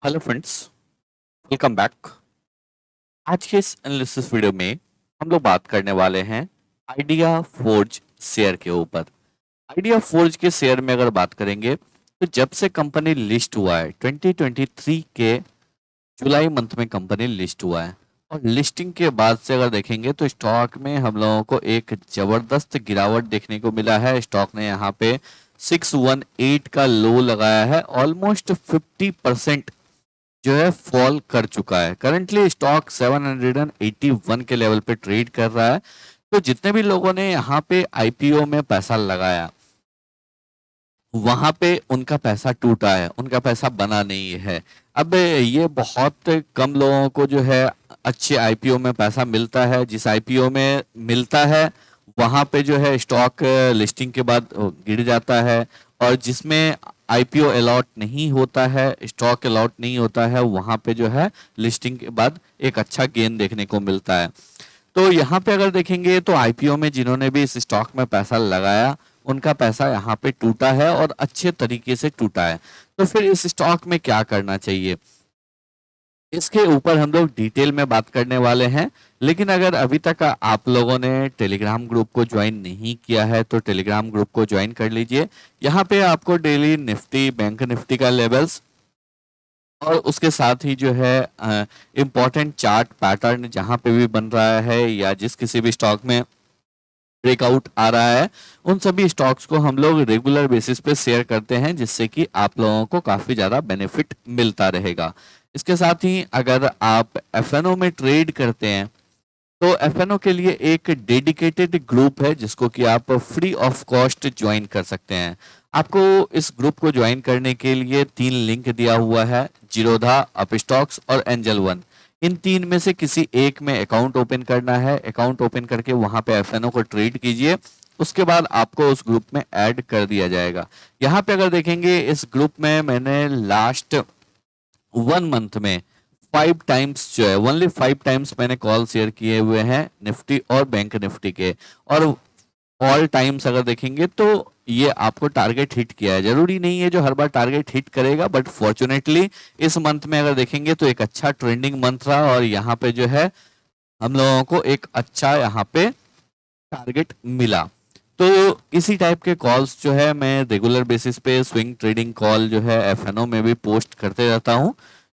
Hello friends, welcome back. आज के इस एनालिसिस वीडियो में हम लोग बात करने वाले हैं आइडिया फोर्ज शेयर के ऊपर। आइडिया फोर्ज के शेयर में अगर बात करेंगे तो जब से कंपनी लिस्ट हुआ है 2023 के जुलाई मंथ में कंपनी लिस्ट हुआ है और लिस्टिंग के बाद से अगर देखेंगे तो स्टॉक में हम लोगों को एक जबरदस्त गिरावट देखने को मिला है। स्टॉक ने यहाँ पे 618 का लो लगाया है, ऑलमोस्ट 50% जो है फॉल कर चुका है। करंटली स्टॉक 781 के लेवल पे ट्रेड कर रहा है। तो जितने भी लोगों ने यहाँ पे आईपीओ में पैसा लगाया वहां पे उनका पैसा टूटा है, उनका पैसा बना नहीं है। अब ये बहुत कम लोगों को जो है अच्छे आईपीओ में पैसा मिलता है। जिस आईपीओ में मिलता है वहां पे जो है स्टॉक लिस्टिंग के बाद गिर जाता है, और जिसमें आईपीओ अलॉट नहीं होता है, स्टॉक अलॉट नहीं होता है, वहां पे जो है लिस्टिंग के बाद एक अच्छा गेन देखने को मिलता है। तो यहाँ पे अगर देखेंगे तो आईपीओ में जिन्होंने भी इस स्टॉक में पैसा लगाया उनका पैसा यहाँ पे टूटा है और अच्छे तरीके से टूटा है। तो फिर इस स्टॉक में क्या करना चाहिए, इसके ऊपर हम लोग डिटेल में बात करने वाले हैं। लेकिन अगर अभी तक आप लोगों ने टेलीग्राम ग्रुप को ज्वाइन नहीं किया है तो टेलीग्राम ग्रुप को ज्वाइन कर लीजिए। यहाँ पे आपको डेली निफ्टी, बैंक निफ्टी का लेवल्स और उसके साथ ही जो है इम्पोर्टेंट चार्ट पैटर्न जहां पे भी बन रहा है या जिस किसी भी स्टॉक में ब्रेकआउट आ रहा है, उन सभी स्टॉक्स को हम लोग रेगुलर बेसिस पे शेयर करते हैं, जिससे कि आप लोगों को काफी ज्यादा बेनिफिट मिलता रहेगा। इसके साथ ही अगर आप एफएनओ में ट्रेड करते हैं तो एफएनओ के लिए एक डेडिकेटेड ग्रुप है जिसको कि आप फ्री ऑफ कॉस्ट ज्वाइन कर सकते हैं। आपको इस ग्रुप को ज्वाइन करने के लिए 3 लिंक दिया हुआ है, जीरोधा, अपस्टॉक्स और एंजल वन। इन 3 में से किसी एक में अकाउंट ओपन करना है। अकाउंट ओपन करके वहां पे एफएनओ को ट्रेड कीजिए, उसके बाद आपको उस ग्रुप में ऐड कर दिया जाएगा। यहाँ पे अगर देखेंगे इस ग्रुप में मैंने लास्ट 1 मंथ में 5 टाइम्स जो है, ओनली 5 टाइम्स मैंने कॉल शेयर किए हुए हैं निफ्टी और बैंक निफ्टी के। और ऑल टाइम्स अगर देखेंगे तो ये आपको टारगेट हिट किया है। जरूरी नहीं है जो हर बार टारगेट हिट करेगा, बट फॉर्चुनेटली इस मंथ में अगर देखेंगे तो एक अच्छा ट्रेंडिंग मंथ रहा और यहाँ पे जो है हम लोगों को एक अच्छा यहाँ पे टारगेट मिला। तो इसी टाइप के कॉल्स जो है मैं रेगुलर बेसिस पे स्विंग ट्रेडिंग कॉल जो है एफएनओ में भी पोस्ट करते रहता हूँ।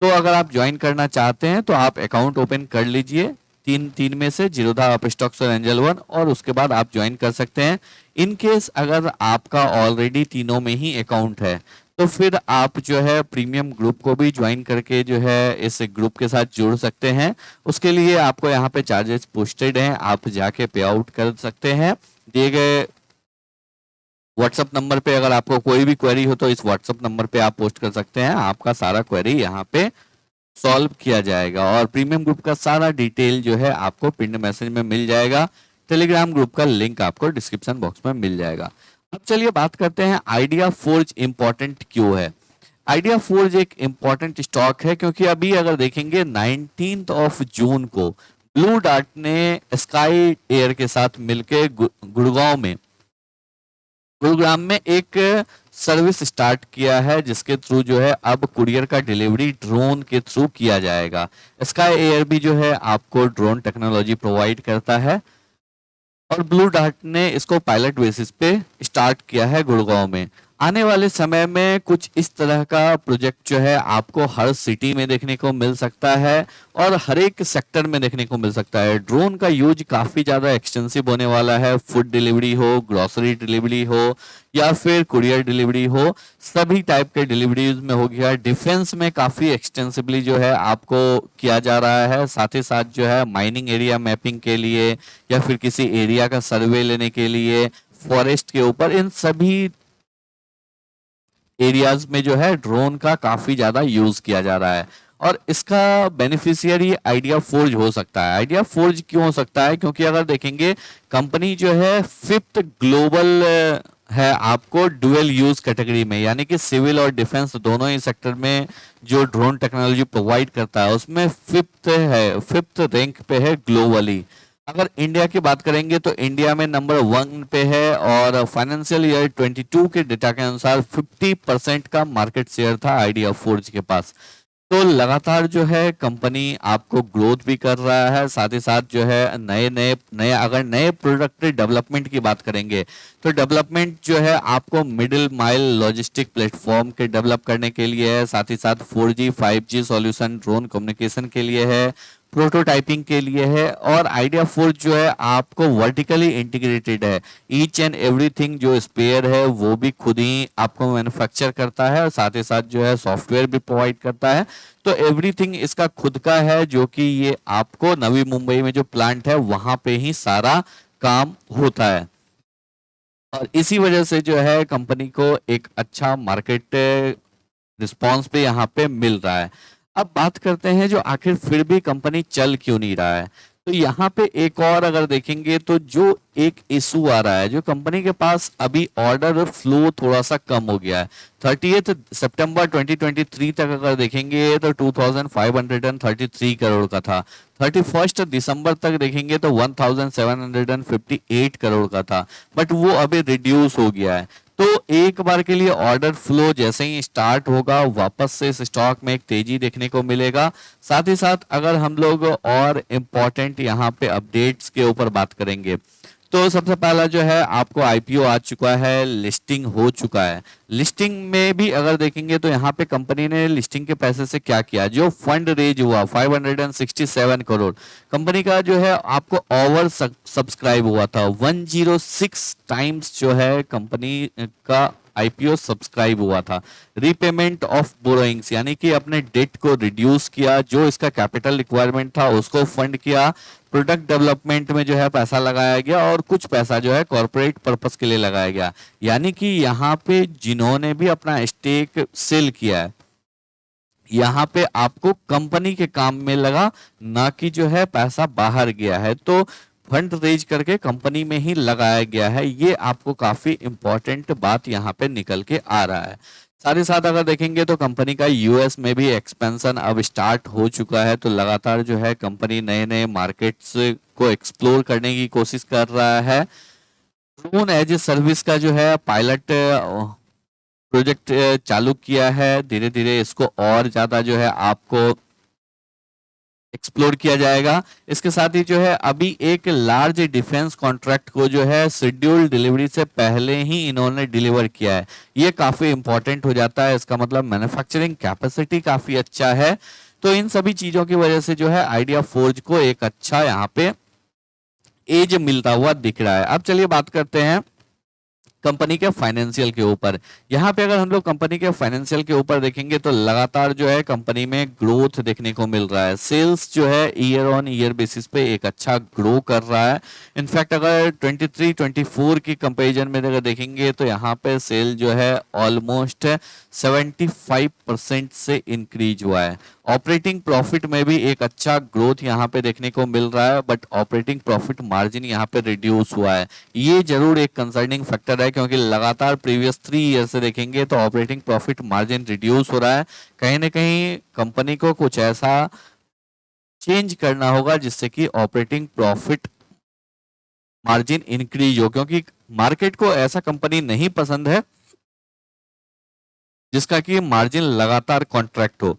तो अगर आप ज्वाइन करना चाहते हैं तो आप अकाउंट ओपन कर लीजिए, तीन तीन में से जीरोधा, अपस्टॉक्स और एंजल वन, और उसके बाद आप ज्वाइन कर सकते हैं। इन केस अगर आपका ऑलरेडी तीनों में ही अकाउंट है तो फिर आप जो है प्रीमियम ग्रुप को भी ज्वाइन करके जो है इस ग्रुप के साथ जुड़ सकते हैं। उसके लिए आपको यहाँ पे चार्जेस पोस्टेड हैं, आप जाके पे आउट कर सकते हैं। दिए गए व्हाट्सएप नंबर पे अगर आपको कोई भी क्वेरी हो तो इस व्हाट्सएप नंबर पे आप पोस्ट कर सकते हैं, आपका सारा क्वेरी यहाँ पे सॉल्व किया जाएगा। और प्रीमियम ग्रुप का सारा डिटेल जो है आपको पिन मैसेज में मिल जाएगा। टेलीग्राम ग्रुप का लिंक आपको डिस्क्रिप्शन बॉक्स में मिल जाएगा। अब चलिए बात करते हैं आइडिया फोर्ज इंपॉर्टेंट क्यों है। आइडिया फोर्ज एक इंपॉर्टेंट स्टॉक है क्योंकि अभी अगर देखेंगे 19 जून को ब्लू डार्ट ने स्काई एयर के साथ मिलकर गुड़गांव में, गुरुग्राम में एक सर्विस स्टार्ट किया है जिसके थ्रू जो है अब कुरियर का डिलीवरी ड्रोन के थ्रू किया जाएगा। स्काई एयर भी जो है आपको ड्रोन टेक्नोलॉजी प्रोवाइड करता है और ब्लू डार्ट ने इसको पायलट बेसिस पे स्टार्ट किया है गुड़गांव में। आने वाले समय में कुछ इस तरह का प्रोजेक्ट जो है आपको हर सिटी में देखने को मिल सकता है और हर एक सेक्टर में देखने को मिल सकता है। ड्रोन का यूज काफी ज्यादा एक्सटेंसिव होने वाला है, फूड डिलीवरी हो, ग्रोसरी डिलीवरी हो या फिर कुरियर डिलीवरी हो, सभी टाइप के डिलीवरीज में हो गया। डिफेंस में काफी एक्सटेंसिवली जो है आपको किया जा रहा है। साथ ही साथ जो है माइनिंग एरिया मैपिंग के लिए या फिर किसी एरिया का सर्वे लेने के लिए, फॉरेस्ट के ऊपर, इन सभी एरियाज में जो है ड्रोन का काफी ज्यादा यूज किया जा रहा है। और इसका बेनिफिशियरी आइडिया फोर्ज हो सकता है। आइडिया फोर्ज क्यों हो सकता है, क्योंकि अगर देखेंगे कंपनी जो है 5th ग्लोबल है आपको डुअल यूज कैटेगरी में, यानी कि सिविल और डिफेंस दोनों ही सेक्टर में जो ड्रोन टेक्नोलॉजी प्रोवाइड करता है उसमें 5th रैंक पे है ग्लोबली। अगर इंडिया की बात करेंगे तो इंडिया में नंबर 1 पे है और फाइनेंशियल ईयर 22 के डेटा के अनुसार 50% का मार्केट शेयर था आइडिया फोर्ज के पास। तो लगातार जो है कंपनी आपको ग्रोथ भी कर रहा है, साथ ही साथ जो है नए नए नए अगर नए प्रोडक्ट डेवलपमेंट की बात करेंगे तो डेवलपमेंट जो है आपको मिडिल माइल लॉजिस्टिक प्लेटफॉर्म के डेवलप करने के लिए है, साथ ही साथ 4G 5G solution drone communication के लिए है, प्रोटोटाइपिंग के लिए है, और आइडिया फोर्ज जो है आपको वर्टिकली इंटीग्रेटेड है। ईच एंड एवरीथिंग जो स्पेयर है वो भी खुद ही आपको मैन्युफैक्चर करता है, और साथ ही साथ जो है सॉफ्टवेयर भी प्रोवाइड करता है। तो एवरीथिंग इसका खुद का है, जो कि ये आपको नवी मुंबई में जो प्लांट है वहां पे ही सारा काम होता है, और इसी वजह से जो है कंपनी को एक अच्छा मार्केट रिस्पॉन्स भी यहाँ पे मिल रहा है। अब बात करते हैं जो आखिर फिर भी कंपनी चल क्यों नहीं रहा है। तो यहाँ पे एक और अगर देखेंगे तो जो एक इशू आ रहा है, जो कंपनी के पास अभी ऑर्डर फ्लो थोड़ा सा कम हो गया है। 30 सितंबर 2023 तक अगर देखेंगे तो 2533 करोड़ का था। 31 दिसंबर तक देखेंगे तो 1758 करोड़ का था, बट वो अभी रिड्यूस हो गया है। तो एक बार के लिए ऑर्डर फ्लो जैसे ही स्टार्ट होगा वापस से इस स्टॉक में एक तेजी देखने को मिलेगा। साथ ही साथ अगर हम लोग और इम्पोर्टेंट यहाँ पे अपडेट्स के ऊपर बात करेंगे तो सबसे पहला जो है आपको आईपीओ आ चुका है, लिस्टिंग हो चुका है। लिस्टिंग में भी अगर देखेंगे तो यहाँ पे कंपनी ने लिस्टिंग के पैसे से क्या किया, जो फंड रेज हुआ 567 करोड़, कंपनी का जो है आपको ओवर सब्सक्राइब हुआ था। 106 टाइम्स जो है कंपनी का आईपीओ सब्सक्राइब हुआ था। रीपेमेंट ऑफ बोरोइंग्स यानी कि अपने डेट को रिड्यूस किया, जो इसका कैपिटल रिक्वायरमेंट था उसको फंड किया, प्रोडक्ट डेवलपमेंट में जो है पैसा लगाया गया, और कुछ पैसा जो है कॉर्पोरेट पर्पस के लिए लगाया गया। यानी कि यहाँ पे जिन्होंने भी अपना स्टेक सेल किया है, यहाँ पे आपको कंपनी के काम में लगा, ना कि जो है पैसा बाहर गया है। तो फंड रेज करके कंपनी में ही लगाया गया है, ये आपको काफी इंपॉर्टेंट बात यहाँ पे निकल के आ रहा है। साथ ही साथ अगर देखेंगे तो कंपनी का यूएस में भी एक्सपेंशन अब स्टार्ट हो चुका है। तो लगातार जो है कंपनी नए नए मार्केट्स को एक्सप्लोर करने की कोशिश कर रहा है। ड्रोन एज ए सर्विस का जो है पायलट प्रोजेक्ट चालू किया है, धीरे धीरे इसको और ज्यादा जो है आपको एक्सप्लोर किया जाएगा। इसके साथ ही जो है अभी एक लार्ज डिफेंस कॉन्ट्रैक्ट को जो है शेड्यूल डिलीवरी से पहले ही इन्होंने डिलीवर किया है। ये काफी इंपॉर्टेंट हो जाता है, इसका मतलब मैन्युफैक्चरिंग कैपेसिटी काफी अच्छा है। तो इन सभी चीजों की वजह से जो है आइडिया फोर्ज को एक अच्छा यहाँ पे एज मिलता हुआ दिख रहा है। अब चलिए बात करते हैं कंपनी के फाइनेंशियल के ऊपर। यहाँ पे अगर हम लोग कंपनी के फाइनेंशियल के ऊपर देखेंगे तो लगातार जो है कंपनी में ग्रोथ देखने को मिल रहा है। सेल्स जो है ईयर ऑन ईयर बेसिस पे एक अच्छा ग्रो कर रहा है। इनफैक्ट अगर 23-24 की कंपैरिजन में अगर देखेंगे तो यहाँ पे सेल जो है ऑलमोस्ट 75% से इंक्रीज हुआ है। ऑपरेटिंग प्रॉफिट में भी एक अच्छा ग्रोथ यहाँ पे देखने को मिल रहा है, बट ऑपरेटिंग प्रॉफिट मार्जिन यहाँ पे रिड्यूस हुआ है। ये जरूर एक कंसर्निंग फैक्टर है, क्योंकि लगातार प्रीवियस 3 ईयर से देखेंगे तो ऑपरेटिंग प्रॉफिट मार्जिन रिड्यूस हो रहा है। कहीं ना कहीं कंपनी को कुछ ऐसा चेंज करना होगा जिससे कि ऑपरेटिंग प्रॉफिट मार्जिन इंक्रीज हो, क्योंकि मार्केट को ऐसा कंपनी नहीं पसंद है जिसका कि मार्जिन लगातार कॉन्ट्रैक्ट हो।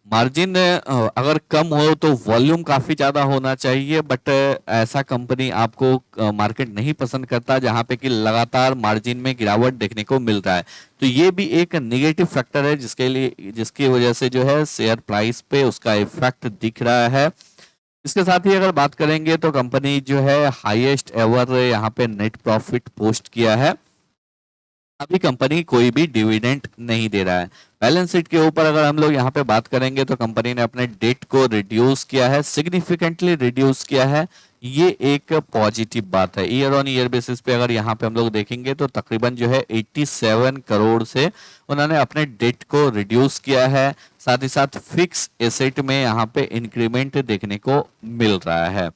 मार्जिन अगर कम हो तो वॉल्यूम काफी ज्यादा होना चाहिए, बट ऐसा कंपनी आपको मार्केट नहीं पसंद करता जहां पे कि लगातार मार्जिन में गिरावट देखने को मिल रहा है। तो ये भी एक नेगेटिव फैक्टर है जिसकी वजह से जो है शेयर प्राइस पे उसका इफेक्ट दिख रहा है। इसके साथ ही अगर बात करेंगे तो कंपनी जो है हाईएस्ट एवर यहाँ पे नेट प्रॉफिट पोस्ट किया है। अभी कंपनी कोई भी डिविडेंड नहीं दे रहा है। बैलेंस शीट के ऊपर अगर हम लोग यहाँ पे बात करेंगे तो कंपनी ने अपने डेट को रिड्यूस किया है, सिग्निफिकेंटली रिड्यूस किया है। ये एक पॉजिटिव बात है। ईयर ऑन ईयर बेसिस पे अगर यहाँ पे हम लोग देखेंगे तो तकरीबन जो है 87 करोड़ से उन्होंने अपने डेट को रिड्यूस किया है। साथ ही साथ फिक्स एसेट में यहाँ पे इंक्रीमेंट देखने को मिल रहा है।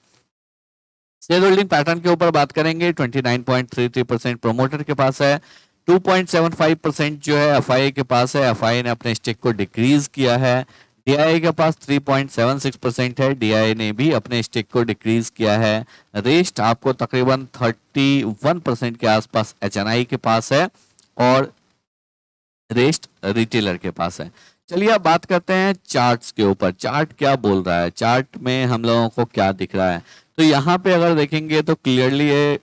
शेयर होल्डिंग पैटर्न के ऊपर बात करेंगे, 29.33% प्रोमोटर के पास है, 2.75% जो है एफआईआई के पास है। एफआईआई ने अपने स्टेक को डिक्रीज किया है। डीआईआई के पास 3.76% है, डीआईआई ने भी अपने स्टेक को डिक्रीज किया है। रेस्ट आपको तकरीबन 31% के आसपास एचएनआई के पास है, और रेस्ट रिटेलर के पास है। चलिए अब बात करते हैं चार्ट्स के ऊपर। चार्ट क्या बोल रहा है, चार्ट में हम लोगों को क्या दिख रहा है। तो यहाँ पे अगर देखेंगे तो क्लियरली ये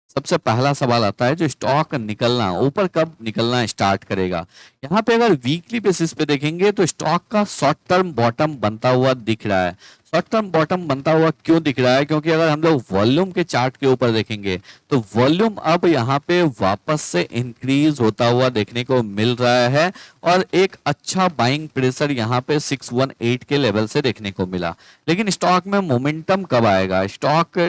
सबसे पहला सवाल आता है, जो स्टॉक निकलना ऊपर कब निकलना स्टार्ट करेगा। यहाँ पे अगर वीकली बेसिस पे देखेंगे तो स्टॉक का शॉर्ट टर्म बॉटम बनता हुआ दिख रहा है। शॉर्ट टर्म बॉटम बनता हुआ क्यों दिख रहा है, क्योंकि अगर हम लोग वॉल्यूम के चार्ट के ऊपर देखेंगे तो वॉल्यूम अब यहाँ पे वापस से इंक्रीज होता हुआ देखने को मिल रहा है और एक अच्छा बाइंग प्रेशर यहाँ पे 618 के लेवल से देखने को मिला। लेकिन स्टॉक में मोमेंटम कब आएगा, स्टॉक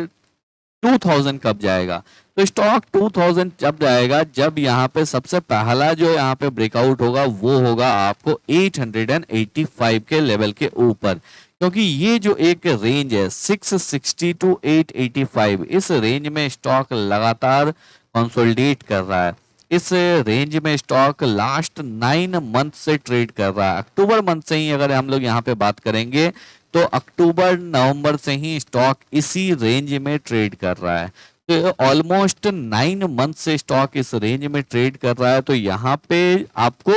2000 कब जाएगा। तो स्टॉक 2000 जब जाएगा जब यहाँ पे सबसे पहला जो यहाँ पे ब्रेकआउट होगा वो होगा आपको 885 के लेवल के ऊपर, क्योंकि ये जो एक रेंज है 660 टू 885, इस रेंज में स्टॉक लगातार कंसोलिडेट कर रहा है। इस रेंज में स्टॉक लास्ट 9 मंथ से ट्रेड कर रहा है। अक्टूबर मंथ से ही अगर हम लोग यहाँ पे बात करेंगे तो अक्टूबर नवंबर से ही स्टॉक इसी रेंज में ट्रेड कर रहा है। तो ऑलमोस्ट 9 मंथ से स्टॉक इस रेंज में ट्रेड कर रहा है। तो यहाँ पे आपको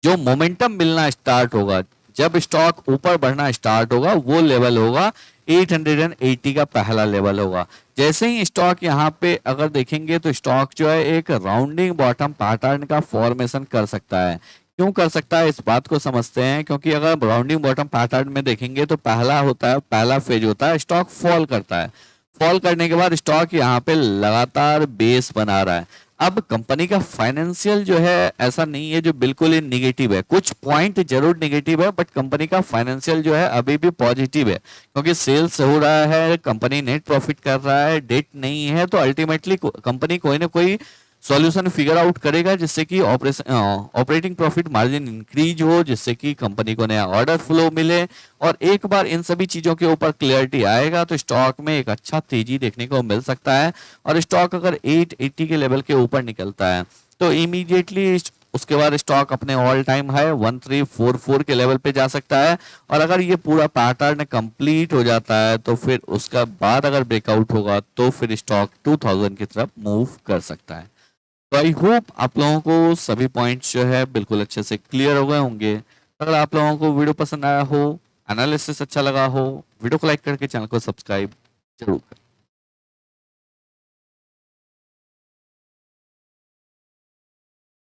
जो मोमेंटम मिलना स्टार्ट होगा, जब स्टॉक ऊपर बढ़ना स्टार्ट होगा, वो लेवल होगा 880 का पहला लेवल होगा। जैसे ही स्टॉक यहाँ पे अगर देखेंगे तो स्टॉक जो है एक राउंडिंग बॉटम पैटर्न का फॉर्मेशन कर सकता है। क्यों कर सकता है इस बात को समझते हैं, क्योंकि अगर राउंडिंग बॉटम पैटर्न में देखेंगे तो पहला फेज होता है स्टॉक फॉल करता है। फॉल करने के बाद स्टॉक यहाँ पे लगातार बेस बना रहा है। अब कंपनी का फाइनेंशियल जो है ऐसा नहीं है जो बिल्कुल ही निगेटिव है, कुछ पॉइंट जरूर निगेटिव है, बट कंपनी का फाइनेंशियल जो है अभी भी पॉजिटिव है, क्योंकि सेल्स हो रहा है, कंपनी नेट प्रॉफिट कर रहा है, डेट नहीं है। तो अल्टीमेटली कंपनी कोई ना कोई सॉल्यूशन फिगर आउट करेगा जिससे कि ऑपरेटिंग प्रॉफिट मार्जिन इंक्रीज हो, जिससे कि कंपनी को नया ऑर्डर फ्लो मिले। और एक बार इन सभी चीजों के ऊपर क्लियरिटी आएगा तो स्टॉक में एक अच्छा तेजी देखने को मिल सकता है। और स्टॉक अगर 880 के लेवल के ऊपर निकलता है तो इमीडिएटली उसके बाद स्टॉक अपने ऑल टाइम हाई 1344 के लेवल पे जा सकता है। और अगर ये पूरा पैटर्न कंप्लीट हो जाता है तो फिर उसका बाद अगर ब्रेकआउट होगा तो फिर स्टॉक 2000 की तरफ मूव कर सकता है। तो आई होप आप लोगों को सभी पॉइंट्स जो है बिल्कुल अच्छे से क्लियर हो गए होंगे। अगर आप लोगों को वीडियो पसंद आया हो, एनालिसिस अच्छा लगा हो, वीडियो को लाइक करके चैनल को सब्सक्राइब जरूर करें।